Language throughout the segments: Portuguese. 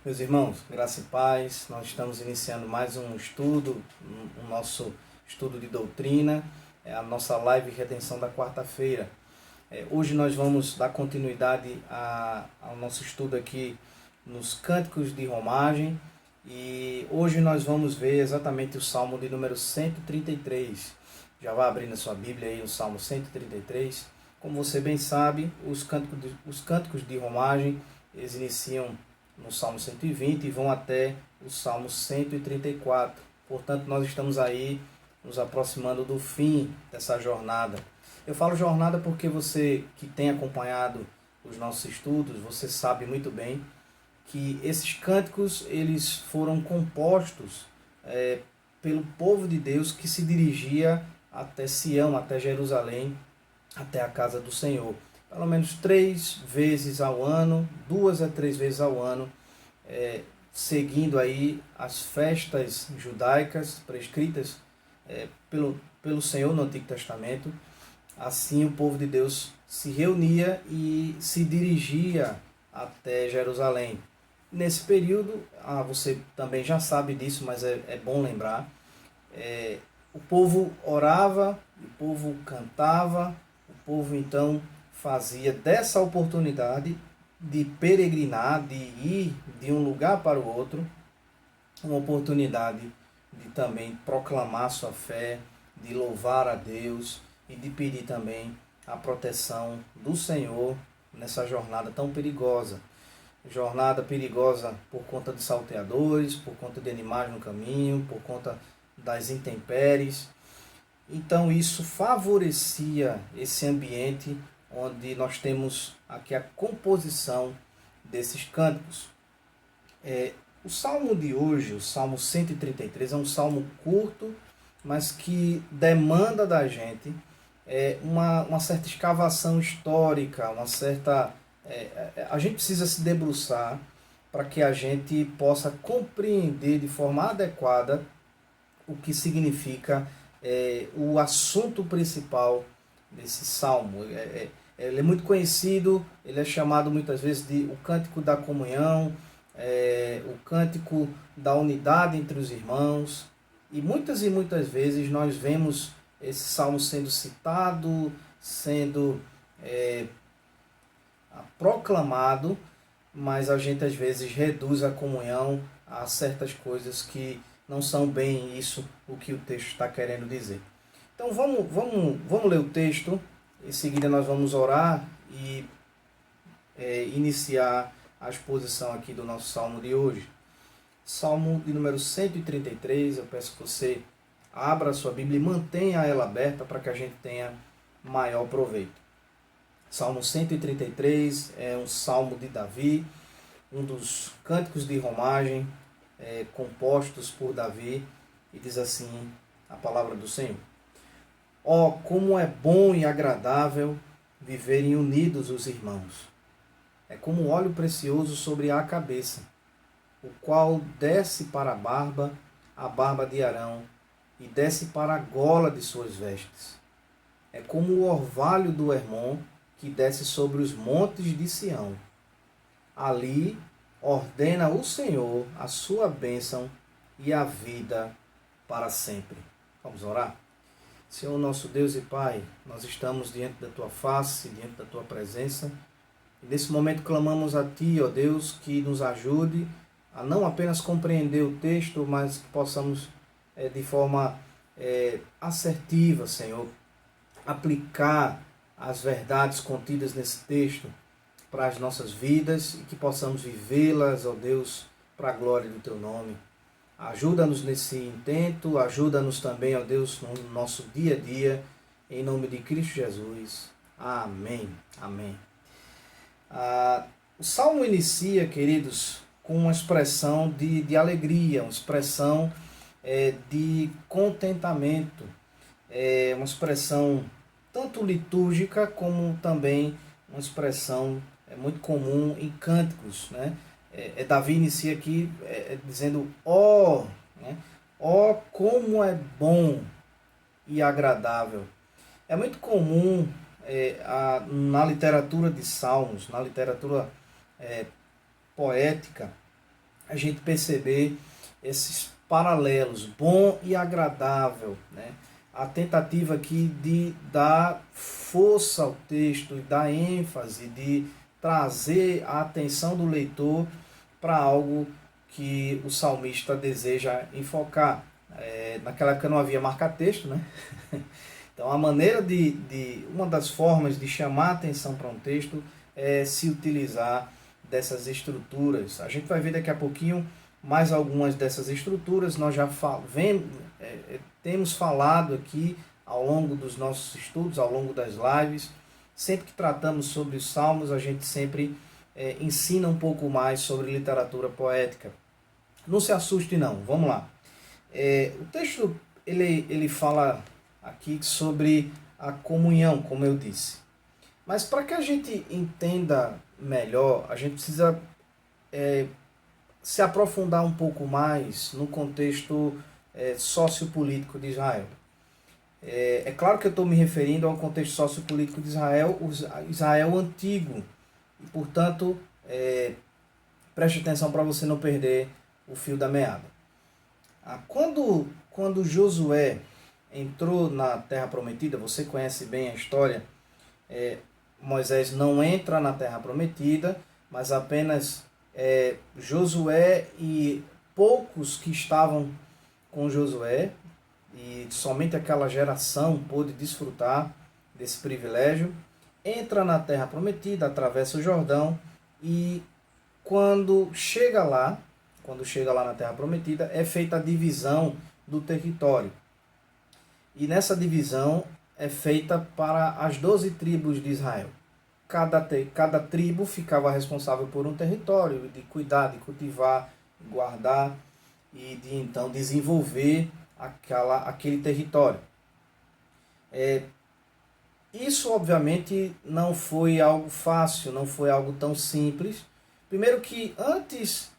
Meus irmãos, graça e paz, nós estamos iniciando mais um estudo, o nosso estudo de doutrina, é a nossa live Redenção da quarta-feira. Hoje nós vamos dar continuidade ao nosso estudo aqui nos Cânticos de Romagem e hoje nós vamos ver exatamente o Salmo de número 133. Já vai abrindo a sua Bíblia aí, o Salmo 133. Como você bem sabe, os cânticos de Romagem, eles iniciam no Salmo 120 e vão até o Salmo 134. Portanto, nós estamos aí nos aproximando do fim dessa jornada. Eu falo jornada porque você que tem acompanhado os nossos estudos, você sabe muito bem que esses cânticos eles foram compostos pelo povo de Deus que se dirigia até Sião, até Jerusalém, até a casa do Senhor. Pelo menos 3 vezes ao ano, 2 a 3 vezes ao ano, seguindo aí as festas judaicas prescritas pelo Senhor no Antigo Testamento. Assim o povo de Deus se reunia e se dirigia até Jerusalém. Nesse período, você também já sabe disso, mas é bom lembrar, o povo orava, o povo cantava, o povo então fazia dessa oportunidade de peregrinar, de ir de um lugar para o outro, uma oportunidade de também proclamar sua fé, de louvar a Deus e de pedir também a proteção do Senhor nessa jornada tão perigosa. Jornada perigosa por conta de salteadores, por conta de animais no caminho, por conta das intempéries. Então isso favorecia esse ambiente onde nós temos aqui a composição desses cânticos. O salmo de hoje, o Salmo 133, é um salmo curto, mas que demanda da gente uma certa escavação histórica, uma certa... a gente precisa se debruçar para que a gente possa compreender de forma adequada o que significa o assunto principal desse salmo. Ele é muito conhecido, ele é chamado muitas vezes de o cântico da comunhão, o cântico da unidade entre os irmãos. E muitas vezes nós vemos esse salmo sendo citado, sendo proclamado, mas a gente às vezes reduz a comunhão a certas coisas que não são bem isso o que o texto está querendo dizer. Então vamos ler o texto, em seguida nós vamos orar e iniciar a exposição aqui do nosso salmo de hoje. Salmo de número 133, eu peço que você abra a sua Bíblia e mantenha ela aberta para que a gente tenha maior proveito. Salmo 133 é um salmo de Davi, um dos cânticos de romagem compostos por Davi, e diz assim a palavra do Senhor. Ó, como é bom e agradável viverem unidos os irmãos. É como óleo precioso sobre a cabeça, o qual desce para a barba de Arão, e desce para a gola de suas vestes. É como o orvalho do Hermon, que desce sobre os montes de Sião. Ali ordena o Senhor a sua bênção e a vida para sempre. Vamos orar? Senhor nosso Deus e Pai, nós estamos diante da Tua face, diante da Tua presença, e nesse momento clamamos a Ti, ó Deus, que nos ajude a não apenas compreender o texto, mas que possamos de forma assertiva, Senhor, aplicar as verdades contidas nesse texto para as nossas vidas e que possamos vivê-las, ó Deus, para a glória do Teu nome. Ajuda-nos nesse intento, ajuda-nos também, ó Deus, no nosso dia a dia, em nome de Cristo Jesus. Amém. Amém. O Salmo inicia, queridos, com uma expressão de alegria, uma expressão de contentamento, uma expressão tanto litúrgica como também uma expressão muito comum em cânticos, né? Davi inicia aqui dizendo ó, né? Ó, como é bom e agradável. É muito comum na literatura de salmos, na literatura poética, a gente perceber esses paralelos, bom e agradável, né? A tentativa aqui de dar força ao texto e dar ênfase, de trazer a atenção do leitor para algo que o salmista deseja enfocar. Naquela época não havia marca-texto, né? Então a maneira uma das formas de chamar a atenção para um texto é se utilizar dessas estruturas. A gente vai ver daqui a pouquinho mais algumas dessas estruturas. Nós já temos falado aqui ao longo dos nossos estudos, ao longo das lives. Sempre que tratamos sobre os salmos, a gente sempre ensina um pouco mais sobre literatura poética. Não se assuste não, vamos lá. O texto ele fala aqui sobre a comunhão, como eu disse. Mas para que a gente entenda melhor, a gente precisa se aprofundar um pouco mais no contexto sociopolítico de Israel. É claro que eu estou me referindo ao contexto sociopolítico de Israel, o Israel antigo. E, portanto, preste atenção para você não perder o fio da meada. Quando Josué entrou na Terra Prometida, você conhece bem a história, Moisés não entra na Terra Prometida, mas apenas Josué e poucos que estavam com Josué, e somente aquela geração pôde desfrutar desse privilégio, entra na Terra Prometida, atravessa o Jordão, e quando chega lá na Terra Prometida, é feita a divisão do território. E nessa divisão é feita para as 12 tribos de Israel. Cada tribo ficava responsável por um território, de cuidar, de cultivar, de guardar e de então desenvolver aquele território. Isso obviamente não foi algo fácil, não foi algo tão simples. Primeiro que antes,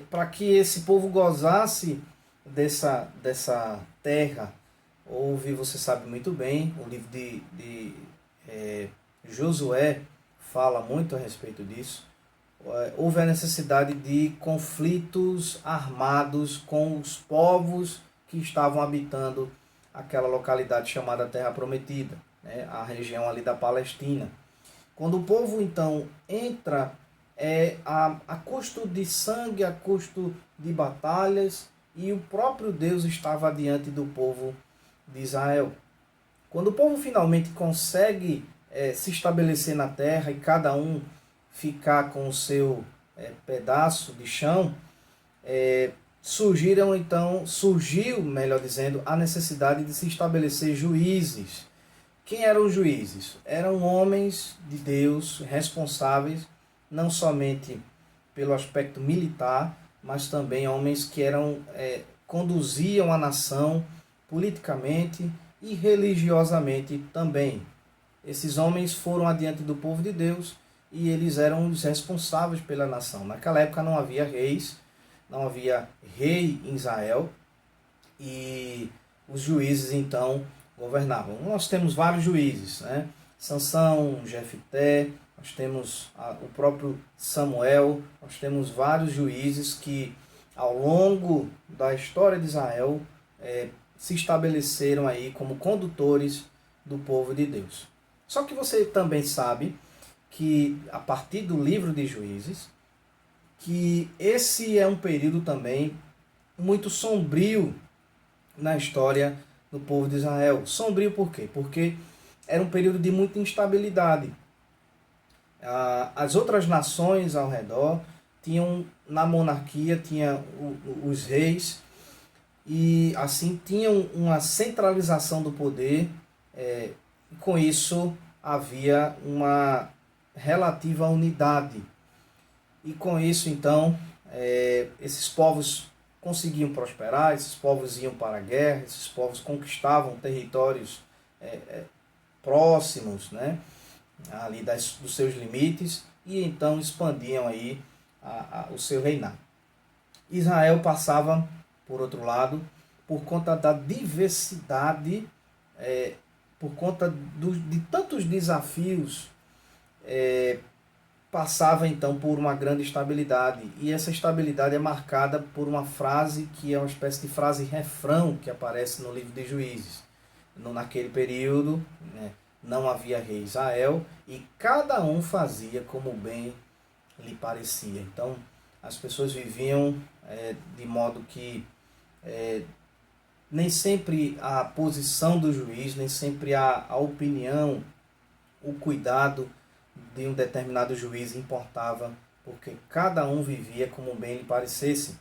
para que esse povo gozasse dessa terra, houve, você sabe muito bem, o livro de Josué fala muito a respeito disso. Houve a necessidade de conflitos armados com os povos que estavam habitando aquela localidade chamada Terra Prometida, né, a região ali da Palestina. Quando o povo então entra a custo de sangue, a custo de batalhas, e o próprio Deus estava diante do povo de Israel. Quando o povo finalmente consegue se estabelecer na terra e cada um ficar com o seu pedaço de chão, surgiu, melhor dizendo, a necessidade de se estabelecer juízes. Quem eram os juízes? Eram homens de Deus responsáveis não somente pelo aspecto militar, mas também homens que conduziam a nação politicamente e religiosamente também. Esses homens foram adiante do povo de Deus e eles eram os responsáveis pela nação. Naquela época não havia reis, não havia rei em Israel, e os juízes então governavam. Nós temos vários juízes, né? Sansão, Jefté, nós temos o próprio Samuel, nós temos vários juízes que ao longo da história de Israel se estabeleceram aí como condutores do povo de Deus. Só que você também sabe que a partir do livro de Juízes, que esse é um período também muito sombrio na história do povo de Israel. Sombrio por quê? Porque era um período de muita instabilidade. As outras nações ao redor tinham, na monarquia, tinha os reis, e assim tinham uma centralização do poder, e com isso havia uma relativa unidade. E com isso, então, esses povos conseguiam prosperar, esses povos iam para a guerra, esses povos conquistavam territórios próximos, né, ali dos seus limites, e então expandiam aí o seu reinado. Israel passava, por outro lado, por conta da diversidade, por conta de tantos desafios passava então por uma grande estabilidade, e essa estabilidade é marcada por uma frase que é uma espécie de frase refrão que aparece no livro de Juízes. Naquele período, né, não havia rei em Israel e cada um fazia como bem lhe parecia. Então as pessoas viviam de modo que nem sempre a posição do juiz, nem sempre a opinião, o cuidado de um determinado juiz importava, porque cada um vivia como bem lhe parecesse.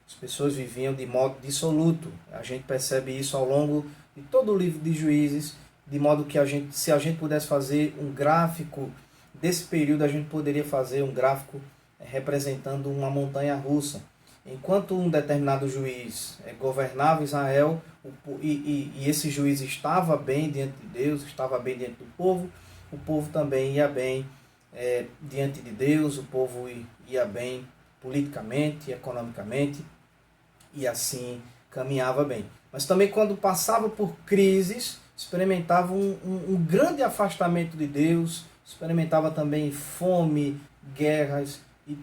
As pessoas viviam de modo dissoluto. A gente percebe isso ao longo de todo o livro de Juízes, de modo que se a gente pudesse fazer um gráfico desse período, a gente poderia fazer um gráfico representando uma montanha russa. Enquanto um determinado juiz governava Israel, e esse juiz estava bem diante de Deus, estava bem diante do povo, o povo também ia bem diante de Deus, o povo ia bem politicamente, economicamente, e assim caminhava bem. Mas também quando passava por crises, experimentava um grande afastamento de Deus, experimentava também fome, guerras e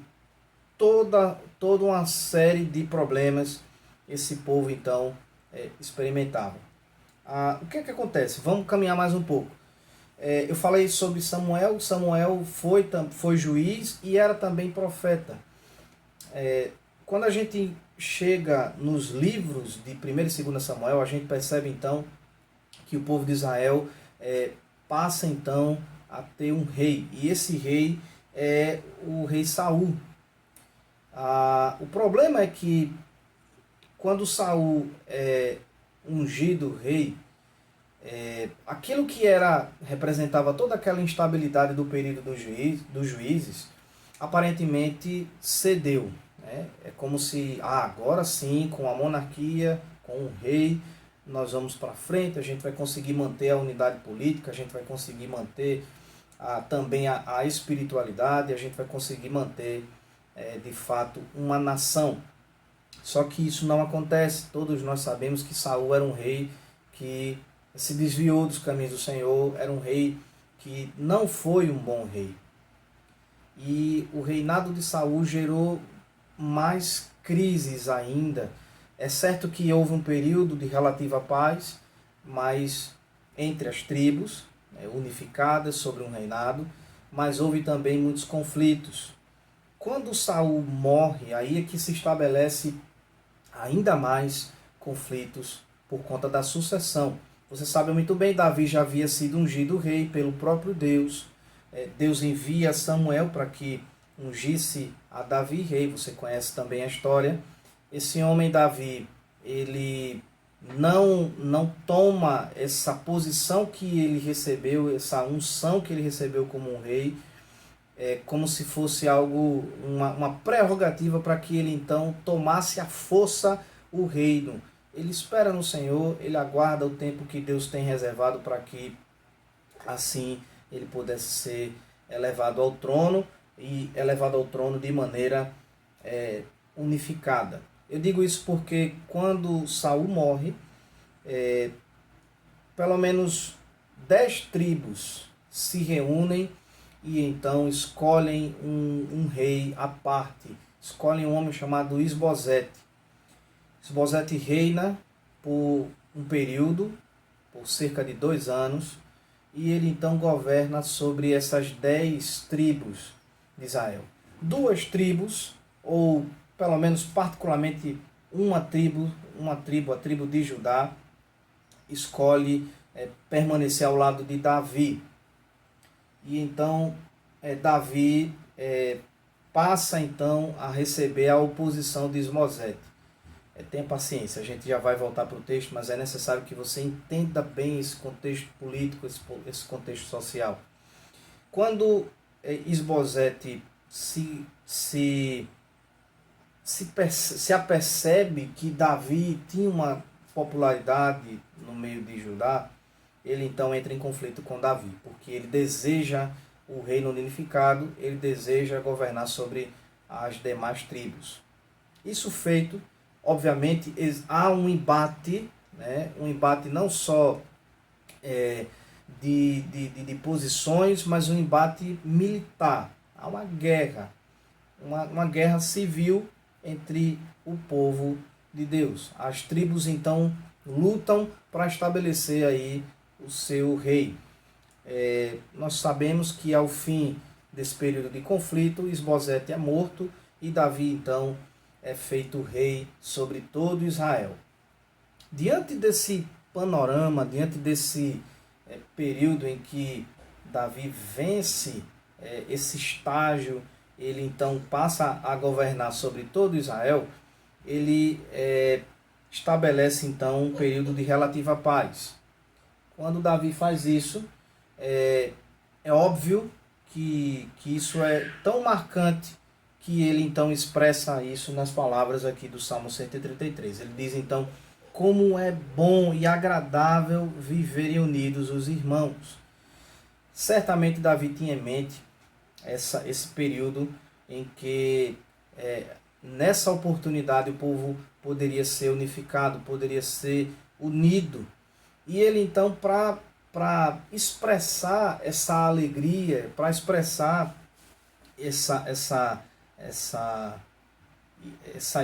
toda uma série de problemas esse povo então experimentava. O que acontece? Vamos caminhar mais um pouco. Eu falei sobre Samuel. Samuel foi juiz e era também profeta. Quando a gente chega nos livros de 1 e 2 Samuel, a gente percebe então que o povo de Israel passa então a ter um rei. E esse rei é o rei Saul. O problema é que quando Saul é ungido rei, aquilo que representava toda aquela instabilidade do período dos juízes, aparentemente cedeu. Né? É como se, agora sim, com a monarquia, com o rei, nós vamos para frente, a gente vai conseguir manter a unidade política, a gente vai conseguir manter também a espiritualidade, a gente vai conseguir manter, de fato, uma nação. Só que isso não acontece. Todos nós sabemos que Saul era um rei que se desviou dos caminhos do Senhor, era um rei que não foi um bom rei. E o reinado de Saul gerou mais crises ainda. É certo que houve um período de relativa paz, mas entre as tribos unificadas sobre um reinado, mas houve também muitos conflitos. Quando Saul morre, aí é que se estabelece ainda mais conflitos por conta da sucessão. Você sabe muito bem, Davi já havia sido ungido rei pelo próprio Deus. Deus envia Samuel para que ungisse a Davi rei. Você conhece também a história. Esse homem Davi, ele não toma essa posição que ele recebeu, essa unção que ele recebeu como um rei, como se fosse algo, uma prerrogativa para que ele então tomasse à força o reino. Ele espera no Senhor, ele aguarda o tempo que Deus tem reservado para que assim ele pudesse ser elevado ao trono, e elevado ao trono de maneira unificada. Eu digo isso porque quando Saul morre, pelo menos 10 tribos se reúnem e então escolhem um rei à parte. Escolhem um homem chamado Isbosete. Isbosete reina por um período, por cerca de 2 anos, e ele então governa sobre essas 10 tribos de Israel. 2 tribos, ou pelo menos particularmente uma tribo, a tribo de Judá, escolhe permanecer ao lado de Davi. E então Davi passa então a receber a oposição de Isbosete. Tenha paciência, a gente já vai voltar para o texto, mas é necessário que você entenda bem esse contexto político, esse contexto social. Quando Isbosete se apercebe que Davi tinha uma popularidade no meio de Judá, ele então entra em conflito com Davi, porque ele deseja o reino unificado, ele deseja governar sobre as demais tribos. Isso feito, obviamente, há um embate, um embate não só de posições, mas um embate militar. há uma guerra, uma guerra civil entre o povo de Deus. As tribos então lutam para estabelecer aí o seu rei. Nós sabemos que ao fim desse período de conflito, Esbozete é morto e Davi então é feito rei sobre todo Israel. Diante desse panorama, diante desse período em que Davi vence esse estágio, ele então passa a governar sobre todo Israel, ele estabelece então um período de relativa paz. Quando Davi faz isso, é óbvio que isso é tão marcante que ele então expressa isso nas palavras aqui do Salmo 133. Ele diz então: como é bom e agradável viverem unidos os irmãos. Certamente Davi tinha em mente esse período em que nessa oportunidade o povo poderia ser unificado, poderia ser unido. E ele então, para expressar essa alegria, para expressar essa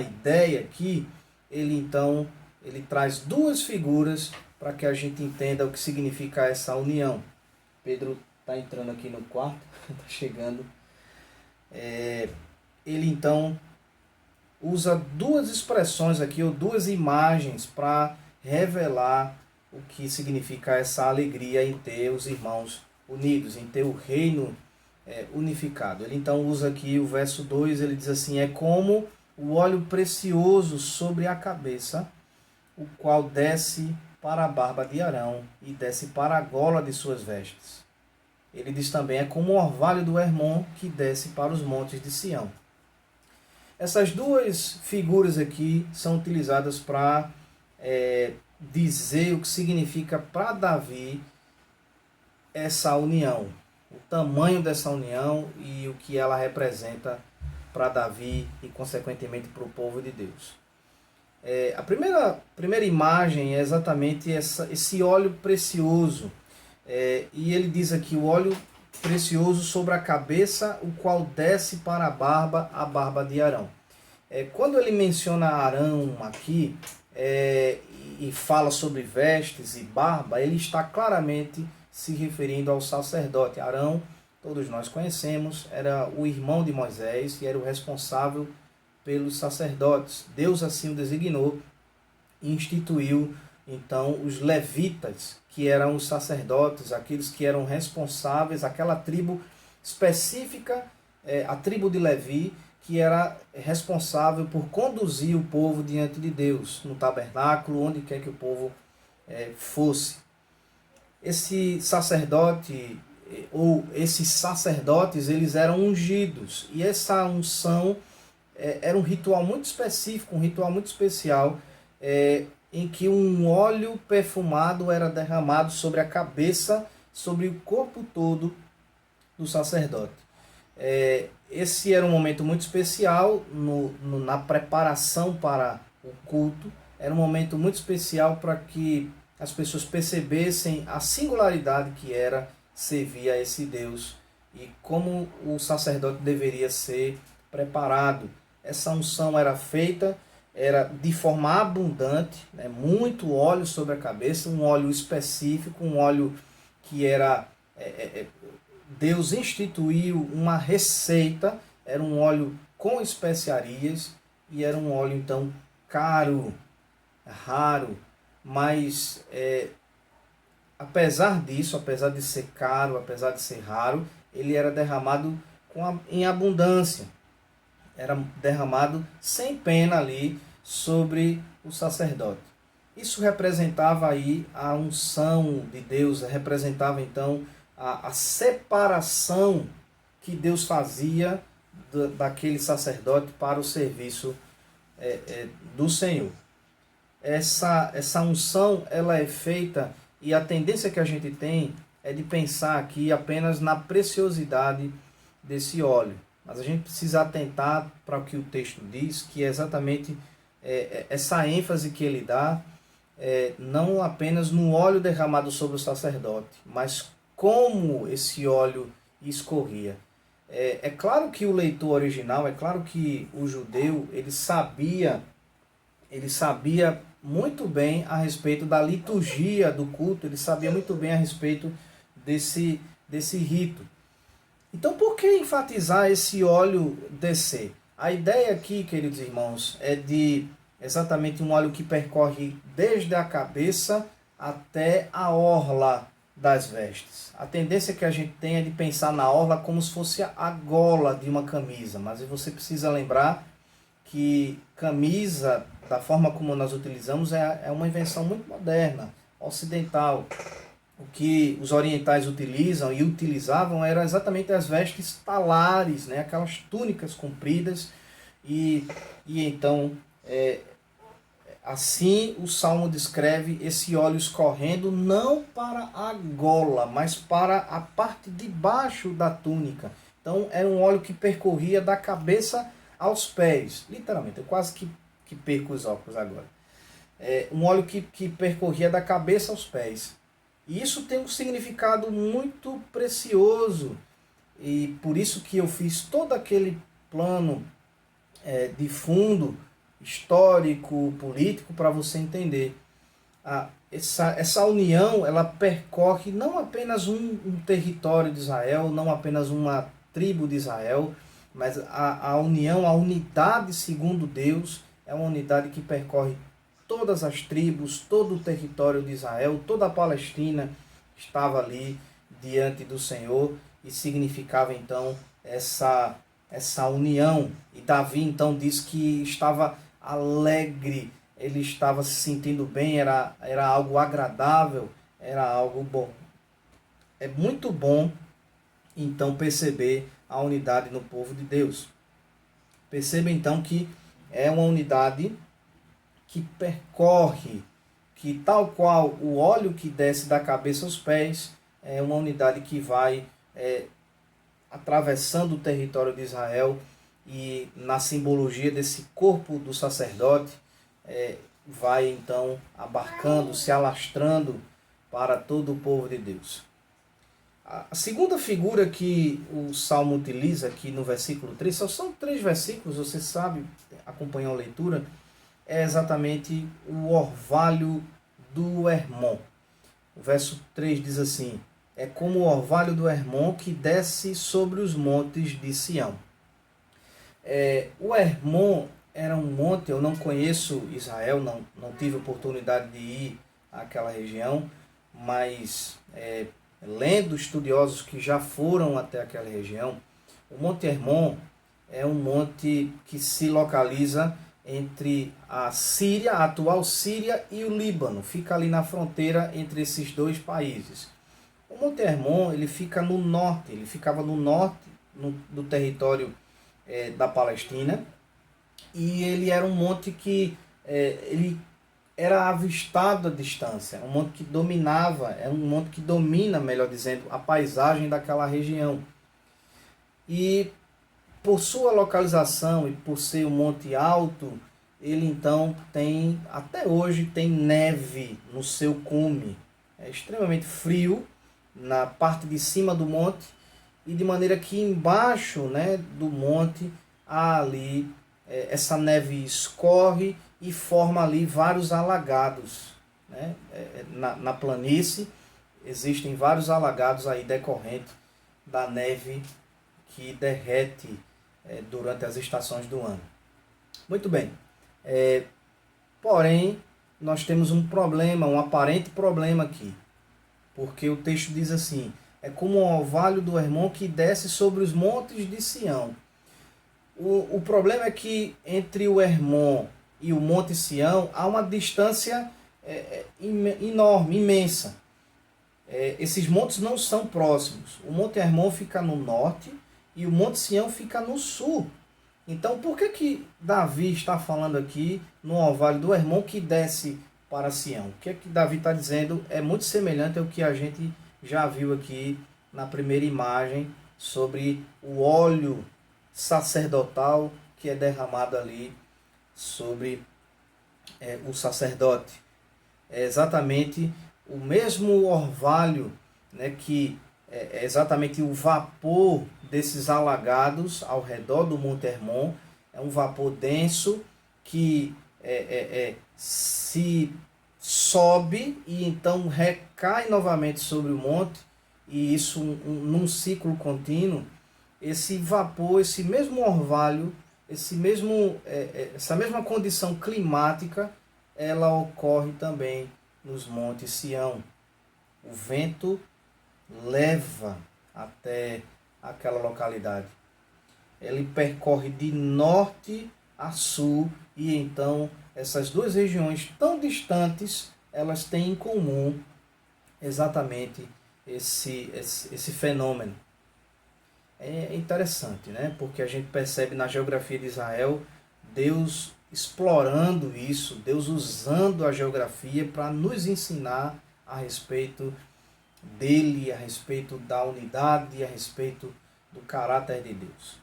ideia aqui, ele traz duas figuras para que a gente entenda o que significa essa união. Pedro está entrando aqui no quarto, está chegando. Ele então usa duas expressões aqui, ou duas imagens, para revelar o que significa essa alegria em ter os irmãos unidos, em ter o reino unificado. Ele então usa aqui o verso 2, ele diz assim: é como o óleo precioso sobre a cabeça, o qual desce para a barba de Arão e desce para a gola de suas vestes. Ele diz também: é como o orvalho do Hermon que desce para os montes de Sião. Essas duas figuras aqui são utilizadas para dizer o que significa para Davi essa união, o tamanho dessa união e o que ela representa para Davi e, consequentemente, para o povo de Deus. A primeira imagem é exatamente esse óleo precioso. E ele diz aqui: o óleo precioso sobre a cabeça, o qual desce para a barba de Arão. Quando ele menciona Arão aqui, e fala sobre vestes e barba, ele está claramente se referindo ao sacerdote. Arão, todos nós conhecemos, era o irmão de Moisés e era o responsável pelos sacerdotes. Deus assim o designou e instituiu então os levitas, que eram os sacerdotes, aqueles que eram responsáveis, aquela tribo específica, a tribo de Levi, que era responsável por conduzir o povo diante de Deus, no tabernáculo, onde quer que o povo fosse. Esse sacerdote, ou esses sacerdotes, eles eram ungidos, e essa unção era um ritual muito específico, um ritual muito especial, em que um óleo perfumado era derramado sobre a cabeça, sobre o corpo todo do sacerdote. Esse era um momento muito especial na preparação para o culto. Era um momento muito especial para que as pessoas percebessem a singularidade que era servir a esse Deus e como o sacerdote deveria ser preparado. Essa unção era feita, era de forma abundante, muito óleo sobre a cabeça, um óleo específico, um óleo que era... Deus instituiu uma receita, era um óleo com especiarias e era um óleo então caro, raro, mas apesar disso, apesar de ser caro, apesar de ser raro, ele era derramado em abundância, era derramado sem pena ali sobre o sacerdote. Isso representava aí a unção de Deus, representava então a separação que Deus fazia daquele sacerdote para o serviço do Senhor. Essa unção ela é feita, e a tendência que a gente tem é de pensar aqui apenas na preciosidade desse óleo. Mas a gente precisa atentar para o que o texto diz, que é exatamente essa ênfase que ele dá, não apenas no óleo derramado sobre o sacerdote, mas como esse óleo escorria. É claro que o leitor original, é claro que o judeu, ele sabia muito bem a respeito da liturgia do culto, ele sabia muito bem a respeito desse rito. Então, por que enfatizar esse óleo descer? A ideia aqui, queridos irmãos, é de exatamente um óleo que percorre desde a cabeça até a orla das vestes. A tendência que a gente tem é de pensar na orla como se fosse a gola de uma camisa, mas você precisa lembrar que camisa, da forma como nós utilizamos, é uma invenção muito moderna, ocidental. O que os orientais utilizam e utilizavam eram exatamente as vestes talares, né? Aquelas túnicas compridas, e então assim o Salmo descreve esse óleo escorrendo não para a gola, mas para a parte de baixo da túnica. Então era um óleo que percorria da cabeça aos pés, literalmente. Eu quase que perco os óculos agora. Um óleo que percorria da cabeça aos pés. E isso tem um significado muito precioso. E por isso que eu fiz todo aquele plano de fundo histórico, político, para você entender. Essa união, ela percorre não apenas um território de Israel, não apenas uma tribo de Israel, mas a união, a unidade segundo Deus, é uma unidade que percorre todas as tribos, todo o território de Israel, toda a Palestina estava ali diante do Senhor e significava então essa união. E Davi então diz que estava alegre, ele estava se sentindo bem, era algo agradável, era algo bom. É muito bom então perceber a unidade no povo de Deus. Perceba então que é uma unidade que percorre, que tal qual o óleo que desce da cabeça aos pés, é uma unidade que vai atravessando o território de Israel, e na simbologia desse corpo do sacerdote, vai então abarcando, se alastrando para todo o povo de Deus. A segunda figura que o Salmo utiliza aqui no versículo 3, só são 3 versículos, você sabe, acompanhar a leitura, é exatamente o orvalho do Hermon. O verso 3 diz assim: é como o orvalho do Hermon que desce sobre os montes de Sião. O Hermon era um monte, eu não conheço Israel, não tive oportunidade de ir àquela região, mas lendo estudiosos que já foram até aquela região, o Monte Hermon é um monte que se localiza entre a Síria, a atual Síria, e o Líbano. Fica ali na fronteira entre esses dois países. O Monte Hermon, ele fica no norte, ele ficava no norte do território da Palestina, e ele era um monte que ele era avistado à distância, um monte que dominava, é um monte que domina, melhor dizendo, a paisagem daquela região. E por sua localização e por ser um monte alto, ele então tem, até hoje, tem neve no seu cume. É extremamente frio na parte de cima do monte, e de maneira que embaixo, né, do monte há ali essa neve escorre e forma ali vários alagados, né? Na planície existem vários alagados aí decorrente da neve que derrete durante as estações do ano. Muito bem. Porém, nós temos um problema, um aparente problema aqui. Porque o texto diz assim: é como o orvalho do Hermon que desce sobre os montes de Sião. O problema é que entre o Hermon e o Monte Sião há uma distância enorme, imensa. Esses montes não são próximos. O Monte Hermon fica no norte e o Monte Sião fica no sul. Então, por que Davi está falando aqui no orvalho do Hermon que desce para Sião? O que Davi está dizendo é muito semelhante ao que a gente já viu aqui na primeira imagem sobre o óleo sacerdotal que é derramado ali sobre o sacerdote. É exatamente o mesmo orvalho, né, que é exatamente o vapor desses alagados ao redor do Monte Hermon. É um vapor denso que se sobe e então recai novamente sobre o monte, e isso num ciclo contínuo. Esse vapor, esse mesmo orvalho, essa mesma condição climática, ela ocorre também nos montes Sião. O vento leva até aquela localidade. Ele percorre de norte a sul, e então essas duas regiões tão distantes, elas têm em comum exatamente esse fenômeno. É interessante, né? Porque a gente percebe na geografia de Israel Deus explorando isso, Deus usando a geografia para nos ensinar a respeito dele, a respeito da unidade, a respeito do caráter de Deus.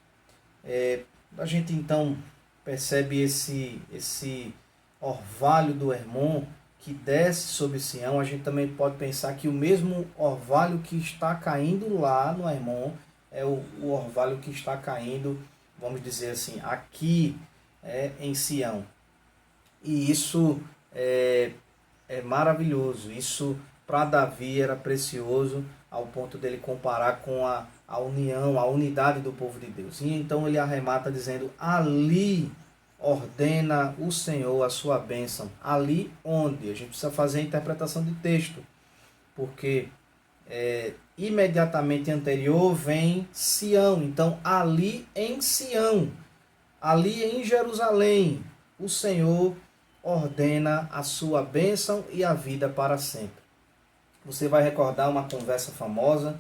A gente então percebe esse orvalho do Hermon que desce sobre Sião. A gente também pode pensar que o mesmo orvalho que está caindo lá no Hermon é o orvalho que está caindo, vamos dizer assim, aqui em Sião. E isso é maravilhoso. Isso para Davi era precioso, ao ponto dele comparar com a união, a unidade do povo de Deus. E então ele arremata dizendo: ali ordena o Senhor a sua bênção. Ali onde? A gente precisa fazer a interpretação de texto, porque imediatamente anterior vem Sião. Então ali em Sião, ali em Jerusalém, o Senhor ordena a sua bênção e a vida para sempre. Você vai recordar uma conversa famosa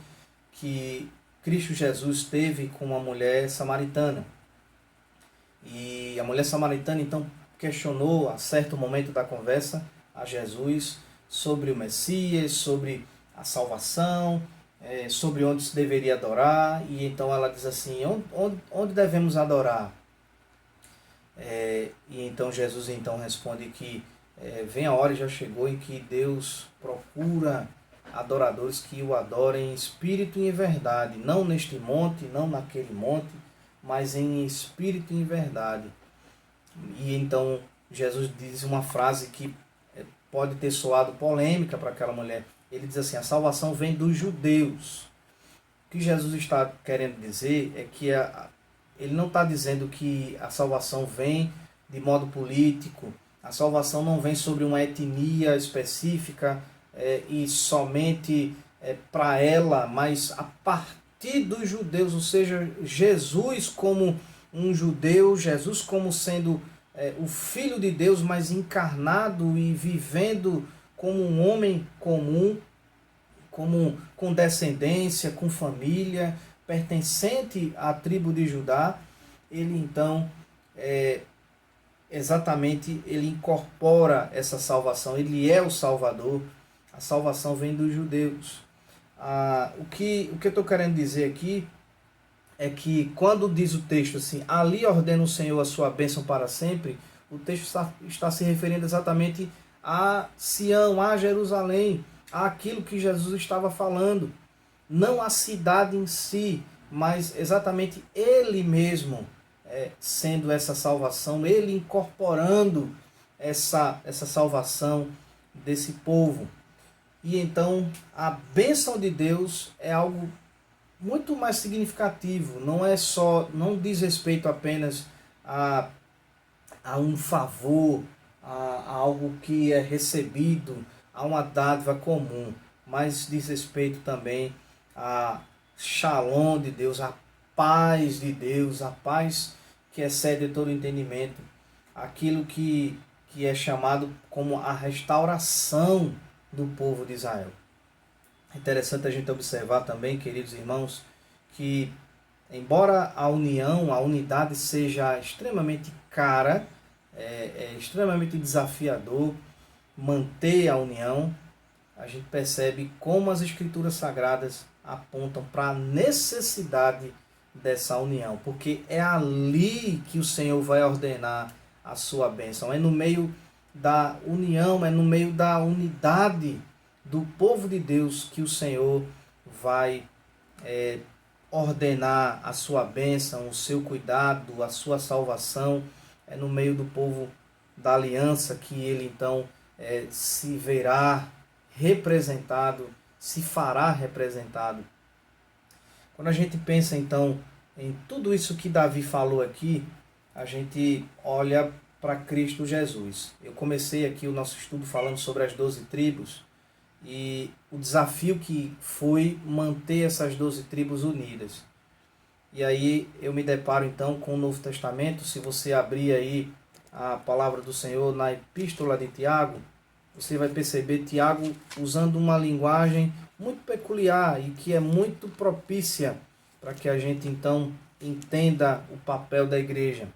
que Cristo Jesus teve com uma mulher samaritana. E a mulher samaritana então questionou a certo momento da conversa a Jesus sobre o Messias, sobre a salvação, sobre onde se deveria adorar. E então ela diz assim: onde devemos adorar? E então Jesus então responde que vem a hora, e já chegou, em que Deus procura adoradores que o adorem em espírito e em verdade, não neste monte, não naquele monte, mas em espírito e em verdade. E então Jesus diz uma frase que pode ter soado polêmica para aquela mulher. Ele diz assim: a salvação vem dos judeus. O que Jesus está querendo dizer é que ele não está dizendo que a salvação vem de modo político, a salvação não vem sobre uma etnia específica e somente para ela, mas a partir dos judeus, ou seja, Jesus como um judeu, Jesus como sendo o Filho de Deus, mas encarnado e vivendo como um homem comum, com descendência, com família, pertencente à tribo de Judá. Ele então exatamente ele incorpora essa salvação, ele é o Salvador. A salvação vem dos judeus. O que eu estou querendo dizer aqui é que quando diz o texto assim: ali ordena o Senhor a sua bênção para sempre, o texto está se referindo exatamente a Sião, a Jerusalém, àquilo que Jesus estava falando. Não a cidade em si, mas exatamente ele mesmo sendo essa salvação, ele incorporando essa salvação desse povo. E então a bênção de Deus é algo muito mais significativo. Não diz respeito apenas a um favor, a algo que é recebido, a uma dádiva comum, mas diz respeito também a Shalom de Deus, a paz de Deus, a paz que excede todo entendimento, aquilo que é chamado como a restauração do povo de Israel. É interessante a gente observar também, queridos irmãos, que embora a união, a unidade seja extremamente cara, extremamente desafiador manter a união, a gente percebe como as Escrituras Sagradas apontam para a necessidade dessa união, porque é ali que o Senhor vai ordenar a sua bênção, é no meio da união, é no meio da unidade do povo de Deus que o Senhor vai ordenar a sua bênção, o seu cuidado, a sua salvação no meio do povo da aliança, que ele então se verá representado, se fará representado. Quando a gente pensa então em tudo isso que Davi falou aqui, a gente olha para Cristo Jesus. Eu comecei aqui o nosso estudo falando sobre as 12 tribos e o desafio que foi manter essas 12 tribos unidas. E aí eu me deparo então com o Novo Testamento. Se você abrir aí a palavra do Senhor na Epístola de Tiago, você vai perceber Tiago usando uma linguagem muito peculiar e que é muito propícia para que a gente então entenda o papel da igreja.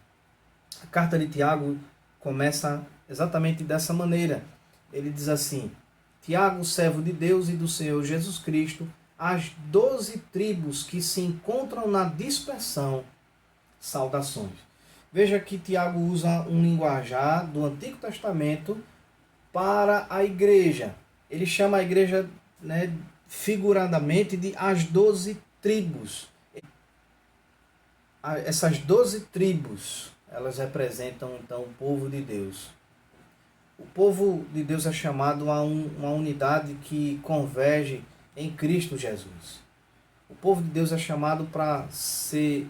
A carta de Tiago começa exatamente dessa maneira. Ele diz assim: Tiago, servo de Deus e do Senhor Jesus Cristo, as 12 tribos que se encontram na dispersão, saudações. Veja que Tiago usa um linguajar do Antigo Testamento para a igreja. Ele chama a igreja, figuradamente, de as 12 tribos. Essas 12 tribos, elas representam então o povo de Deus. O povo de Deus é chamado a uma unidade que converge em Cristo Jesus. O povo de Deus é chamado para ser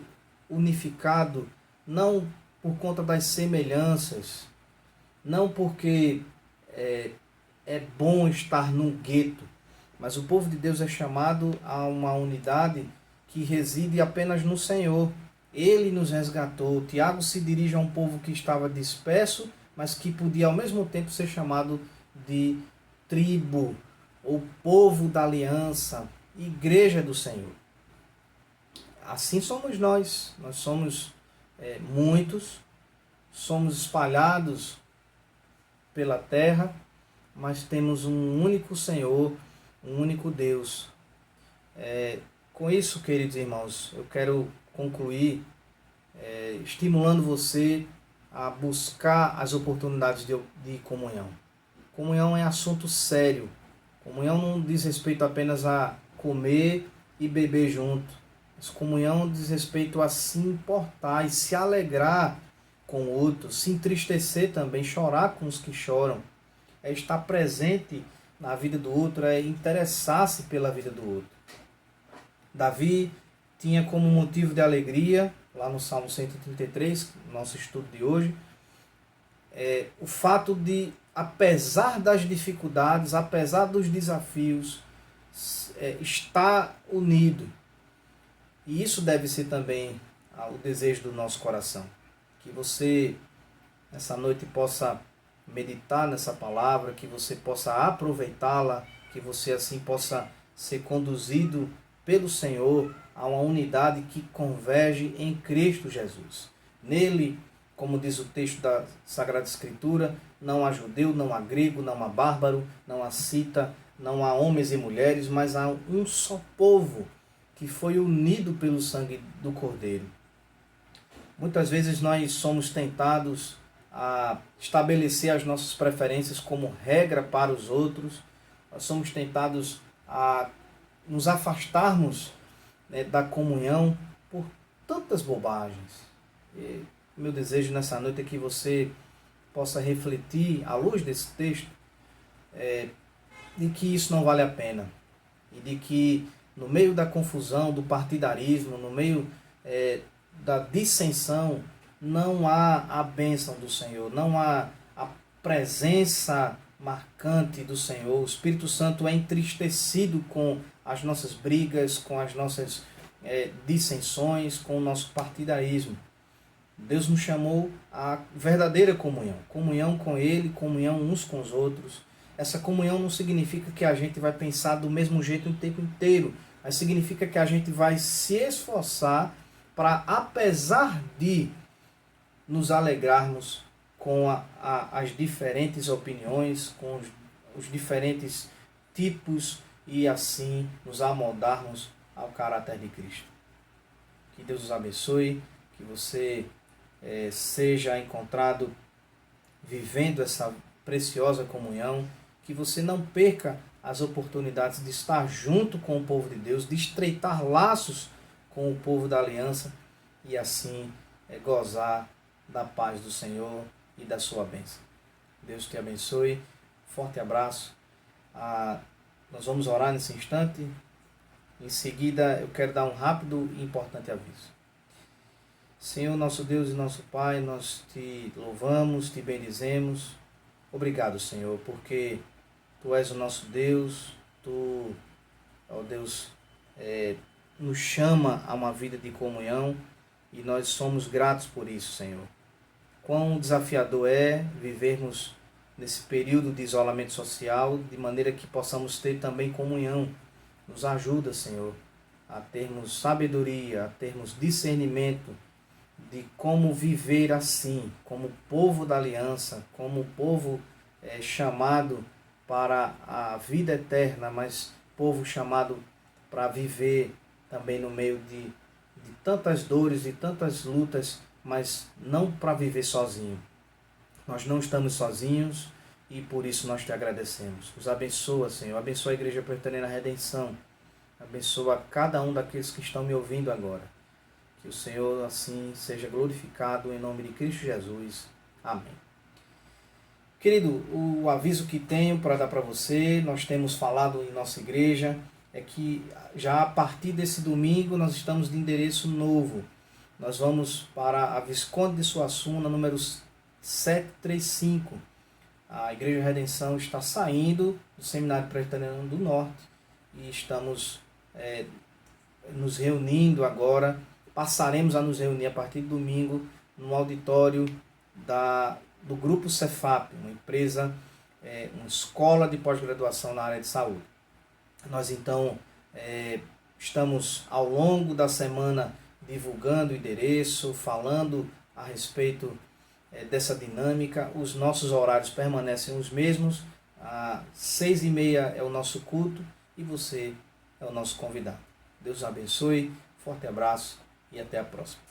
unificado, não por conta das semelhanças, não porque é bom estar num gueto, mas o povo de Deus é chamado a uma unidade que reside apenas no Senhor. Ele nos resgatou. Tiago se dirige a um povo que estava disperso, mas que podia ao mesmo tempo ser chamado de tribo, ou povo da aliança, igreja do Senhor. Assim somos nós. Nós somos muitos, somos espalhados pela terra, mas temos um único Senhor, um único Deus. Com isso, queridos irmãos, eu quero concluir estimulando você a buscar as oportunidades de comunhão. Comunhão é assunto sério. Comunhão não diz respeito apenas a comer e beber junto. Mas comunhão diz respeito a se importar e se alegrar com o outro, se entristecer também, chorar com os que choram. É estar presente na vida do outro, é interessar-se pela vida do outro. Davi tinha como motivo de alegria, lá no Salmo 133, nosso estudo de hoje, o fato de, apesar das dificuldades, apesar dos desafios, estar unido. E isso deve ser também o desejo do nosso coração. Que você, nessa noite, possa meditar nessa palavra, que você possa aproveitá-la, que você assim possa ser conduzido pelo Senhor a uma unidade que converge em Cristo Jesus. Nele, como diz o texto da Sagrada Escritura, não há judeu, não há grego, não há bárbaro, não há cita, não há homens e mulheres, mas há um só povo que foi unido pelo sangue do Cordeiro. Muitas vezes nós somos tentados a estabelecer as nossas preferências como regra para os outros. Nós somos tentados a nos afastarmos da comunhão por tantas bobagens. E meu desejo nessa noite é que você possa refletir, à luz desse texto, de que isso não vale a pena. E de que no meio da confusão, do partidarismo, no meio da dissensão, não há a bênção do Senhor, não há a presença marcante do Senhor. O Espírito Santo é entristecido com as nossas brigas, com as nossas dissensões, com o nosso partidarismo. Deus nos chamou à verdadeira comunhão. Comunhão com Ele, comunhão uns com os outros. Essa comunhão não significa que a gente vai pensar do mesmo jeito o tempo inteiro, mas significa que a gente vai se esforçar para, apesar de nos alegrarmos com as diferentes opiniões, com os diferentes tipos e assim nos amoldarmos ao caráter de Cristo. Que Deus os abençoe, que você seja encontrado vivendo essa preciosa comunhão, que você não perca as oportunidades de estar junto com o povo de Deus, de estreitar laços com o povo da aliança e assim gozar da paz do Senhor e da sua bênção. Deus te abençoe. Forte abraço. Nós vamos orar nesse instante. Em seguida, eu quero dar um rápido e importante aviso. Senhor, nosso Deus e nosso Pai, nós te louvamos, te bendizemos. Obrigado, Senhor, porque Tu és o nosso Deus, Tu, ó Deus, nos chama a uma vida de comunhão e nós somos gratos por isso, Senhor. Quão desafiador é vivermos nesse período de isolamento social, de maneira que possamos ter também comunhão. Nos ajuda, Senhor, a termos sabedoria, a termos discernimento de como viver assim, como povo da aliança, como povo chamado para a vida eterna, mas povo chamado para viver também no meio de tantas dores e tantas lutas, mas não para viver sozinho. Nós não estamos sozinhos e por isso nós te agradecemos. Os abençoa, Senhor. Abençoa a Igreja Presbiteriana Redenção. Abençoa cada um daqueles que estão me ouvindo agora. Que o Senhor assim seja glorificado em nome de Cristo Jesus. Amém. Querido, o aviso que tenho para dar para você, nós temos falado em nossa igreja, é que já a partir desse domingo nós estamos de endereço novo. Nós vamos para a Visconde de Suassuna, número 735. A Igreja Redenção está saindo do Seminário Presbiteriano do Norte e estamos nos reunindo agora. Passaremos a nos reunir a partir de domingo no auditório do Grupo Cefap, uma empresa, uma escola de pós-graduação na área de saúde. Nós então estamos ao longo da semana divulgando o endereço, falando a respeito dessa dinâmica. Os nossos horários permanecem os mesmos. Às 6h30 é o nosso culto e você é o nosso convidado. Deus abençoe, forte abraço e até a próxima.